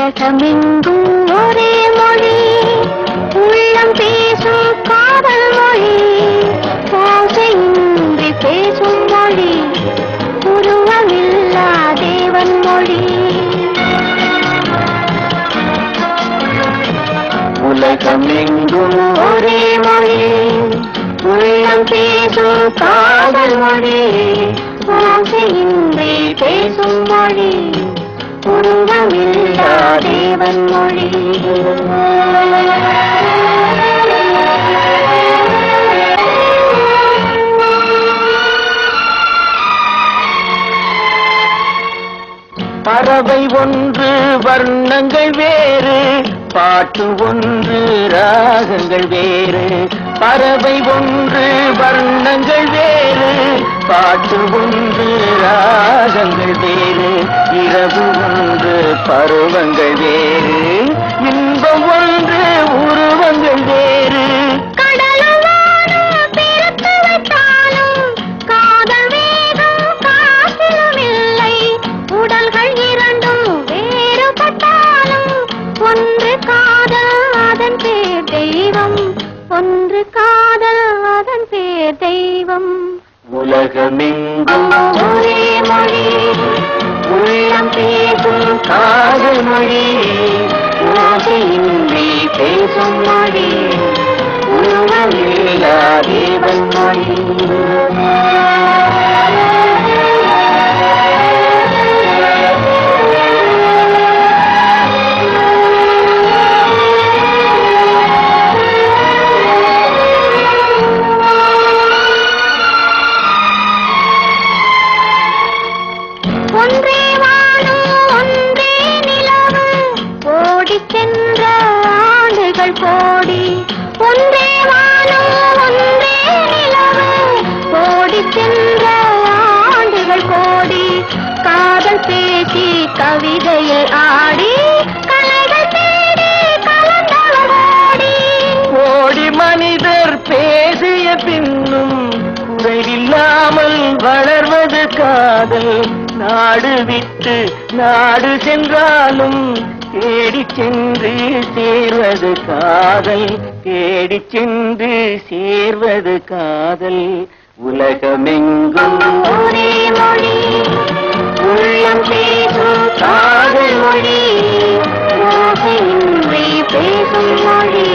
உலகமெங்கும் ஒரே மொழி, உள்ளம் பேசும் காதல் மொழி, ஓசையின்றி பேசும் மொழி, உருவமில்லா தேவன் மொழி. உலகமெங்கும் ஒரே மொழி, உள்ளம் பேசும் காதல் மொழி, ஓசையின்றி பேசும் மொழி, உருவமில்லா தேவன் மொழி. பறவை ஒன்று வர்ணங்கள் வேறு, பாட்டு ஒன்று ராகங்கள் வேறு. பறவை ஒன்று வர்ணங்கள் வேறு, பாட்டு ஒன்று ராகங்கள் வேறு. இரவு ஒன்று பருவங்கள் வேறு, இன்பம் ஒன்று உருவங்கள் வேறு. ஒன்று காதல் அதன் பேர் தெய்வம். உலகமெங்கும் ஒரே மொழி, உள்ளம் பேசும் காதல் மொழி, ஓசையின்றி பேசும் மொழி, உருவமில்லா தேவன் மொழி. ஒன்றே வானம் ஒன்றே நிலவு, ஓடிச் சென்ற ஆண்டுகள் கோடி. ஒன்றே வானம் ஒன்றே நிலவு, ஓடிச் சென்ற ஆண்டுகள் கோடி. காதல் பேசி கவிதையை ஆடி, கலைகள் தேடி கலந்தவரோடி. கோடி மனிதர் பேசிய பின்னும் குறையில்லாமல் வளர்வது காதல். நாடு விட்டு நாடு சென்றாலும் தேடிச் சென்று சேர்வது காதல், தேடிச் சென்று சேர்வது காதல். உலகமெங்கும் ஒரே மொழி, உள்ளம் பேசும் காதல் மொழி, ஓசையின்றி பேசும் மொழி,